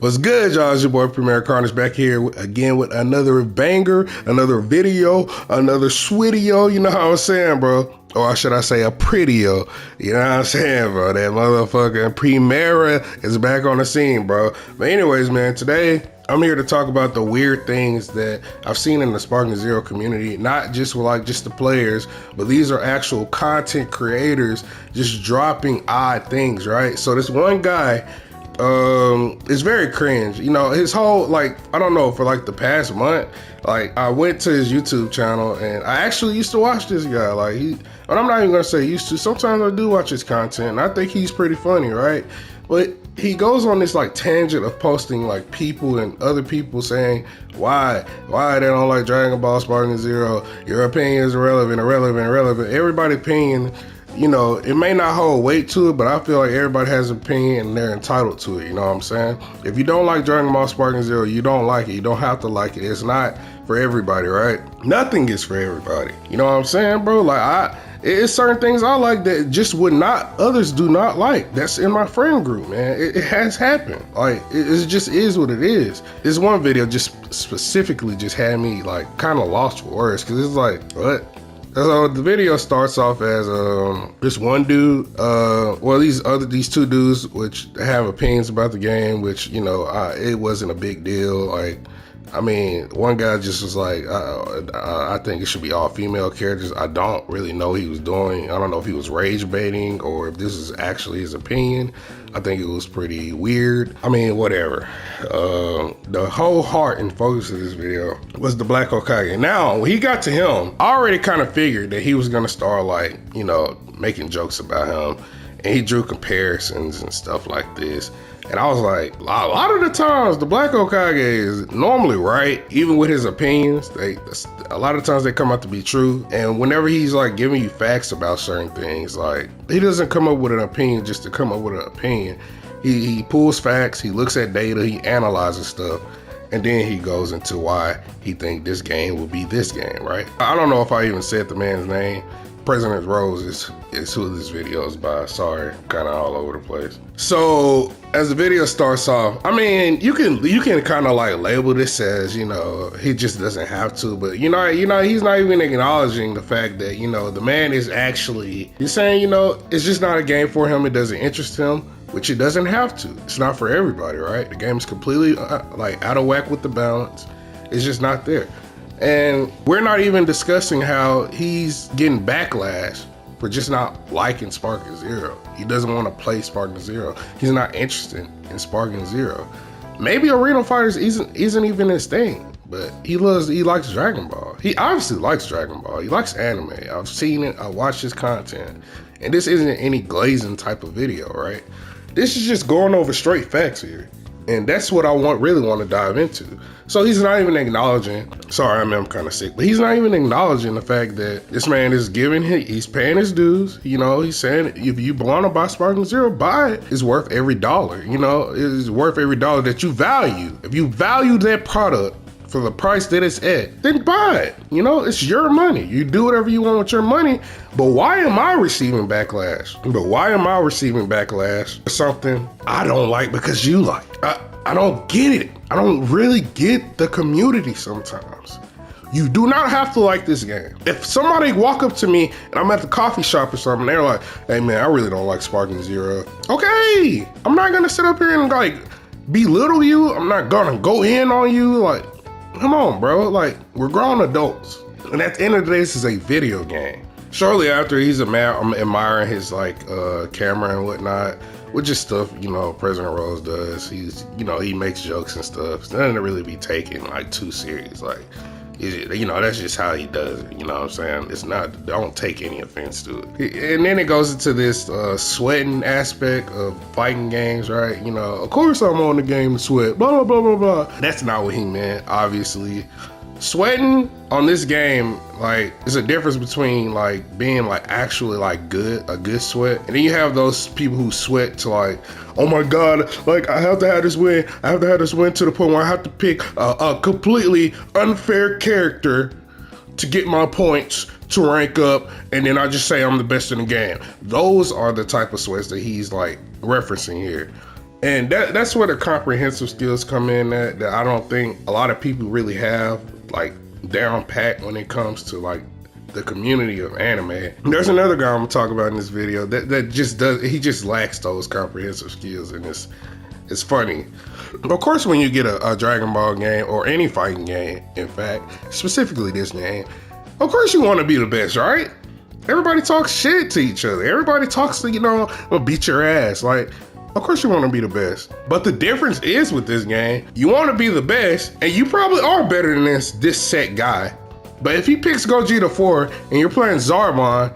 What's good, y'all? It's your boy Premier Carnage back here again with another banger, another video, another sweetio. You know how I'm saying, bro? Or should I say a prettio? You know what I'm saying, bro? That motherfucking Primera is back on the scene, bro. But anyways, man, today I'm here to talk about the weird things that I've seen in the Sparking Zero community, not just with like just the players, but these are actual content creators just dropping odd things, right? So this one guy, it's very cringe. You know, his whole, like, I don't know, for like the past month, like I went to his YouTube channel and I actually used to watch this guy. Like and I'm not even gonna say used to, sometimes I do watch his content and I think he's pretty funny, right? But he goes on this like tangent of posting like people and other people saying why they don't like Dragon Ball Sparking Zero. Your opinion is irrelevant. Everybody's opinion, you know, it may not hold weight to it, but I feel like everybody has an opinion and they're entitled to it. You know what I'm saying? If you don't like Dragon Ball Sparking Zero, you don't like it. You don't have to like it. It's not for everybody, right? Nothing is for everybody. You know what I'm saying, bro? Like it's certain things I like that just others do not like. That's in my friend group, man. It has happened. Like, it just is what it is. This one video just specifically just had me like kind of lost for words, because it's like, what? So the video starts off as this one dude, these two dudes which have opinions about the game, which, you know, it wasn't a big deal. Like, I mean, one guy just was like, I think it should be all female characters. I don't really know what he was doing. I don't know if he was rage baiting or if this is actually his opinion. I think it was pretty weird. I mean, whatever. The whole heart and focus of this video was the Black Hokage. Now, when he got to him, I already kind of figured that he was gonna start like, you know, making jokes about him. And he drew comparisons and stuff like this. And I was like, a lot of the times, the Black Hokage is normally right, even with his opinions. A lot of times they come out to be true. And whenever he's like giving you facts about certain things, like he doesn't come up with an opinion just to come up with an opinion. He pulls facts, he looks at data, he analyzes stuff, and then he goes into why he think this game will be this game, right? I don't know if I even said the man's name. President Rose is who this video is by. Sorry, kind of all over the place. So as the video starts off, I mean, you can kind of like label this as, you know, he just doesn't have to, but you know, he's not even acknowledging the fact that, you know, the man is actually, he's saying, you know, it's just not a game for him. It doesn't interest him, which it doesn't have to. It's not for everybody, right? The game is completely like out of whack with the balance. It's just not there. And we're not even discussing how he's getting backlash for just not liking Sparking Zero. He doesn't want to play Sparking Zero. He's not interested in Sparking Zero. Maybe Arena Fighters isn't even his thing, but he likes Dragon Ball. He obviously likes Dragon Ball. He likes anime. I've seen it. I watched his content. And this isn't any glazing type of video, right? This is just going over straight facts here. And that's what I really want to dive into. So he's not even acknowledging, sorry, I'm kind of sick, but he's not even acknowledging the fact that this man is he's paying his dues. You know, he's saying, if you want to buy Sparking Zero, buy it. It's worth every dollar. You know, it's worth every dollar that you value. If you value that product for the price that it's at, then buy it. You know, it's your money. You do whatever you want with your money. But why am I receiving backlash? For something I don't like because you like? I don't get it. I don't really get the community sometimes. You do not have to like this game. If somebody walk up to me and I'm at the coffee shop or something, they're like, hey man, I really don't like Sparking Zero. Okay, I'm not gonna sit up here and like belittle you. I'm not gonna go in on you. Like, come on, bro. Like, we're grown adults. And at the end of the day, this is a video game. Shortly after, I'm admiring his like camera and whatnot, which is stuff, you know, President Rose does. He's, you know, he makes jokes and stuff. It's nothing to really be taken like too serious. Like, you know, that's just how he does it. You know what I'm saying? It's not, don't take any offense to it. And then it goes into this sweating aspect of fighting games, right? You know, of course I'm on the game to sweat, blah, blah, blah, blah. That's not what he meant, obviously. Sweating on this game, like, there's a difference between like being like actually like a good sweat, and then you have those people who sweat to like, oh my god, like I have to have this win. I have to have this win to the point where I have to pick a completely unfair character to get my points to rank up, and then I just say I'm the best in the game. Those are the type of sweats that he's like referencing here. And that's where the comprehensive skills come in that I don't think a lot of people really have like down pat when it comes to like the community of anime. There's another guy I'm gonna talk about in this video that just lacks those comprehensive skills, and it's funny. Of course, when you get a Dragon Ball game or any fighting game, in fact, specifically this game, of course you want to be the best, right? Everybody talks shit to each other. Everybody talks to, will beat your ass. Like, of course you want to be the best. But the difference is with this game, you want to be the best, and you probably are better than this set guy. But if he picks Gogeta 4 and you're playing Zarbon,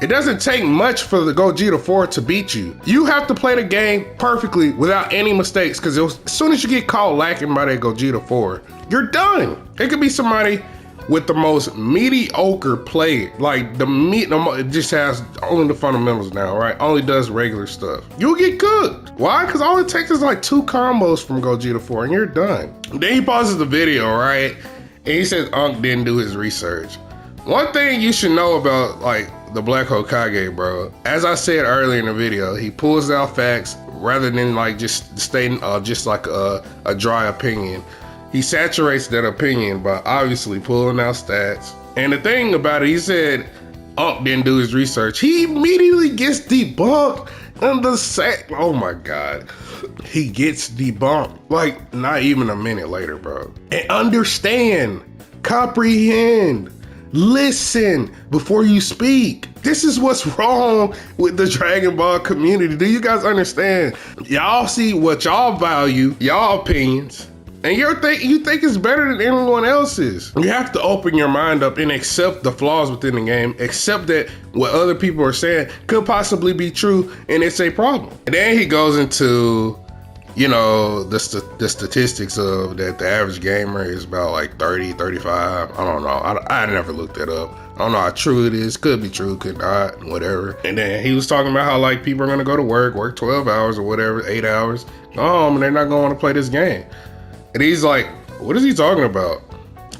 it doesn't take much for the Gogeta 4 to beat you. You have to play the game perfectly without any mistakes, because as soon as you get caught lacking by that Gogeta 4, you're done. It could be somebody with the most mediocre play, like it just has only the fundamentals now, right? Only does regular stuff. You'll get cooked. Why? Because all it takes is like 2 combos from Gogeta 4 and you're done. Then he pauses the video, right? And he says Unk didn't do his research. One thing you should know about like the Black Hokage, bro, as I said earlier in the video, he pulls out facts rather than like just stating just like a dry opinion. He saturates that opinion by obviously pulling out stats. And the thing about it, he said Unk didn't do his research. He immediately gets debunked in the set. Oh my God. He gets debunked like not even a minute later, bro. And understand, comprehend, listen before you speak. This is what's wrong with the Dragon Ball community. Do you guys understand? Y'all see what y'all value, y'all opinions, and you think it's better than anyone else's. You have to open your mind up and accept the flaws within the game, accept that what other people are saying could possibly be true, and it's a problem. And then he goes into, the statistics of that the average gamer is about like 30, 35. I don't know. I never looked that up. I don't know how true it is. Could be true, could not, whatever. And then he was talking about how like people are gonna go to work 12 hours or whatever, 8 hours, go home, and they're not gonna want to play this game. And he's like, what is he talking about?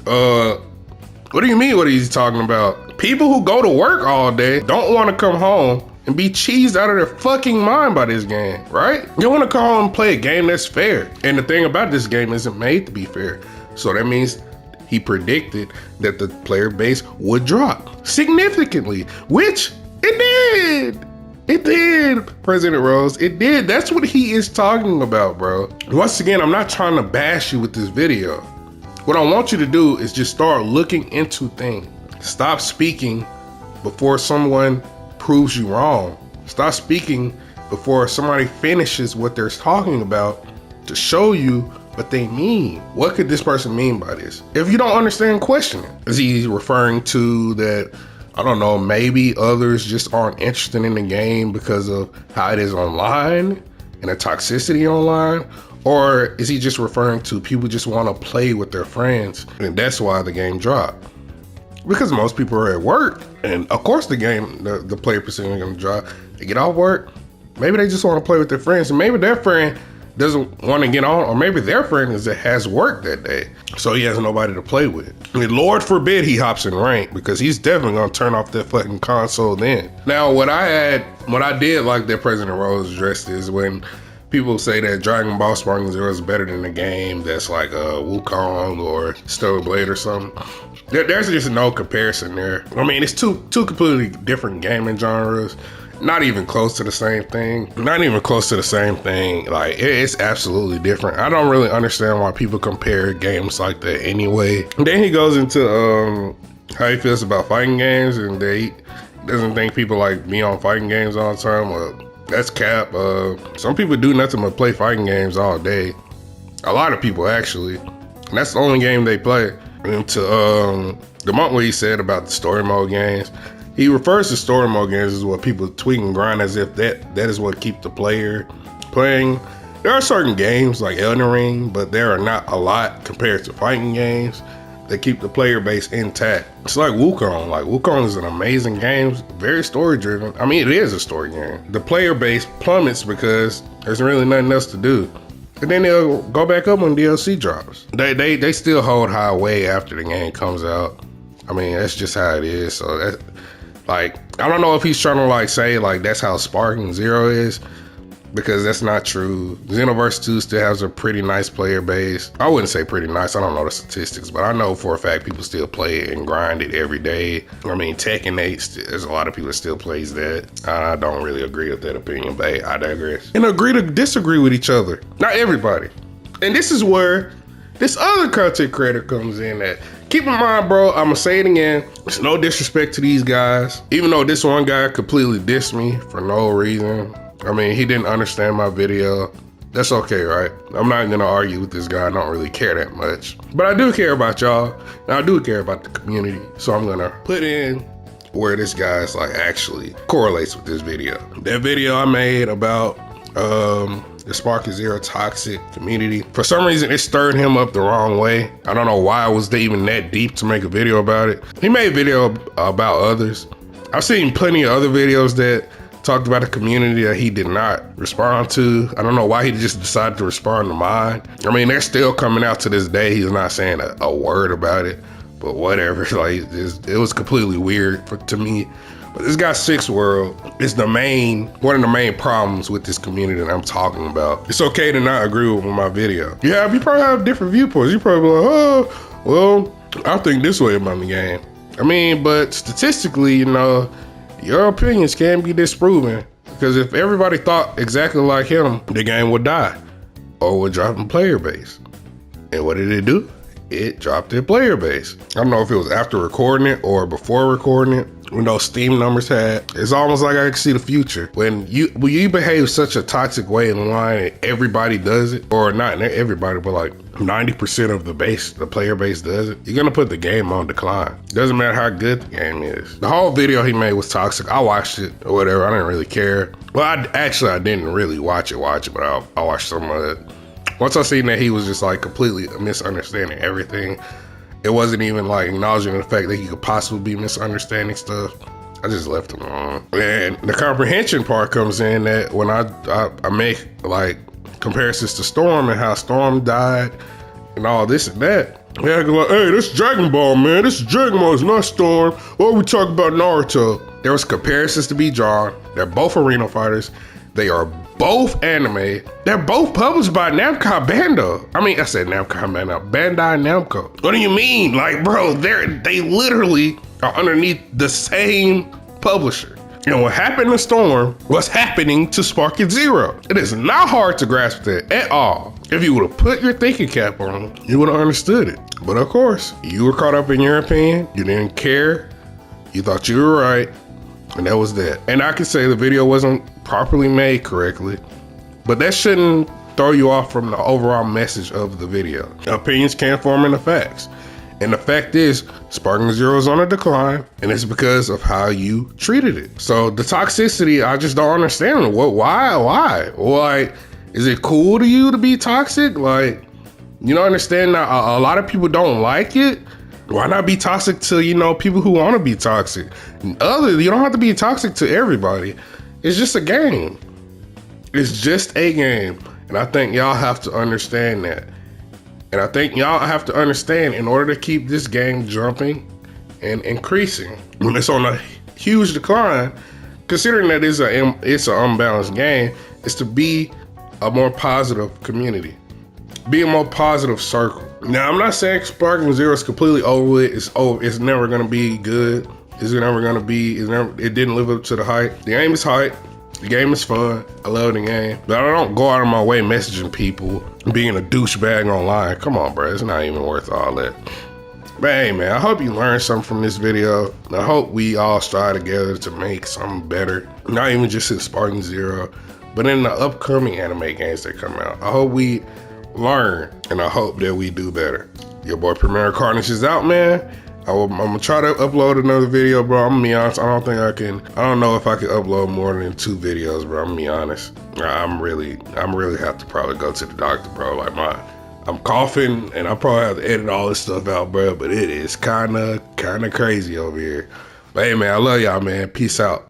What do you mean, what is he talking about? People who go to work all day don't want to come home and be cheesed out of their fucking mind by this game, right? You want to come home and play a game that's fair. And the thing about this game isn't made to be fair. So that means he predicted that the player base would drop significantly, which it did. It did, President Rose. It did. That's what he is talking about, bro. Once again, I'm not trying to bash you with this video. What I want you to do is just start looking into things. Stop speaking before someone proves you wrong. Stop speaking before somebody finishes what they're talking about to show you what they mean. What could this person mean by this? If you don't understand, question it. Is he referring to that, I don't know, maybe others just aren't interested in the game because of how it is online and the toxicity online? Or is he just referring to people just want to play with their friends and that's why the game dropped? Because most people are at work, and of course the player percentage is going to drop. They get off work, maybe they just want to play with their friends, and maybe their friend doesn't want to get on, or maybe their friend has work that day, so he has nobody to play with. I mean, Lord forbid he hops in rank, because he's definitely gonna turn off that fucking console then. Now, what I did like that President Rose addressed is when people say that Dragon Ball Sparking Zero is better than a game that's like Wukong or Stellar Blade or something. There's just no comparison there. I mean, it's two completely different gaming genres. Not even close to the same thing. Like, it's absolutely different. I don't really understand why people compare games like that anyway. And then he goes into how he feels about fighting games, and that he doesn't think people like be on fighting games all the time. Well, that's cap. Some people do nothing but play fighting games all day. A lot of people, actually. And that's the only game they play. And to the moment where he said about the story mode games, he refers to story mode games as what people tweak and grind as if that is what keeps the player playing. There are certain games like Elden Ring, but there are not a lot compared to fighting games that keep the player base intact. It's like Wukong. Like, Wukong is an amazing game, very story driven. I mean, it is a story game. The player base plummets because there's really nothing else to do. And then they'll go back up when DLC drops. They still hold high way after the game comes out. I mean, that's just how it is. So that, like, I don't know if he's trying to like say like that's how Sparking Zero is, because that's not true. Xenoverse 2 still has a pretty nice player base. I wouldn't say pretty nice, I don't know the statistics, but I know for a fact people still play it and grind it every day. I mean, Tekken 8, there's a lot of people that still plays that. I don't really agree with that opinion, but hey, I digress. And agree to disagree with each other. Not everybody. And this is where this other content creator comes in at. Keep in mind, bro, I'm gonna say it again. It's no disrespect to these guys. Even though this one guy completely dissed me for no reason. I mean, he didn't understand my video. That's okay, right? I'm not gonna argue with this guy. I don't really care that much. But I do care about y'all. And I do care about the community. So I'm gonna put in where this guy's like actually correlates with this video. That video I made about the Sparking Zero toxic community. For some reason, it stirred him up the wrong way. I don't know why it was even that deep to make a video about it. He made a video about others. I've seen plenty of other videos that talked about a community that he did not respond to. I don't know why he just decided to respond to mine. I mean, they're still coming out to this day. He's not saying a word about it, but whatever. Like, it was completely weird to me. But this guy Six World is one of the main problems with this community that I'm talking about. It's okay to not agree with my video. Yeah, you probably have different viewpoints. You probably be like, oh, well, I think this way about the game. I mean, but statistically, you know, your opinions can be disproven. Because if everybody thought exactly like him, the game would die or would drop in player base. And what did it do? It dropped their player base. I don't know if it was after recording it or before recording it. When those Steam numbers it's almost like I can see the future. When you behave such a toxic way in line and everybody does it, or not everybody, but like 90% of the player base does it, you're gonna put the game on decline. Doesn't matter how good the game is. The whole video he made was toxic. I watched it or whatever, I didn't really care. Well, I didn't really watch it, but I watched some of it. Once I seen that he was just like completely misunderstanding everything, it wasn't even like acknowledging the fact that he could possibly be misunderstanding stuff, I just left him alone. And the comprehension part comes in that when I make like comparisons to Storm and how Storm died and all this and that. Yeah, I go like, hey, this is Dragon Ball, man. This is Dragon Ball, it's not Storm. Or we talk about Naruto. There was comparisons to be drawn. They're both arena fighters. They are both anime. They're both published by Namco Bandai. I said Namco Bandai. Bandai Namco. What do you mean? Like, bro, they literally are underneath the same publisher. And what happened to Storm was happening to Sparking Zero. It is not hard to grasp that at all. If you would have put your thinking cap on, you would have understood it. But of course, you were caught up in your opinion. You didn't care. You thought you were right. And that was that. And I could say the video wasn't properly made correctly, but that shouldn't throw you off from the overall message of the video. Opinions can't form into facts. And the fact is, Sparking Zero is on a decline, and it's because of how you treated it. So the toxicity, I just don't understand. Why? Like, is it cool to you to be toxic? Like, you don't understand that a lot of people don't like it? Why not be toxic to, people who want to be toxic? You don't have to be toxic to everybody. It's just a game. It's just a game. And I think y'all have to understand that. And I think y'all have to understand, in order to keep this game jumping and increasing, when it's on a huge decline, considering that it's an unbalanced game, is to be a more positive community. Be a more positive circle. Now, I'm not saying Sparking Zero is completely over with. It's over. It's never going to be good. It didn't live up to the hype. The game is hype. The game is fun. I love the game. But I don't go out of my way messaging people, being a douchebag online. Come on, bro. It's not even worth all that. But hey, man, I hope you learned something from this video. I hope we all strive together to make something better. Not even just in Sparking Zero, but in the upcoming anime games that come out. I hope we learn, and I hope that we do better. Your boy Premier Carnage is out, man. I'm gonna try to upload another video, bro. I'm gonna be honest, I don't know if I can upload more than 2 videos, bro. I'm gonna be honest. I'm really have to probably go to the doctor, bro. Like I'm coughing, and I probably have to edit all this stuff out, bro. But it is kinda crazy over here. But hey, man, I love y'all, man. Peace out.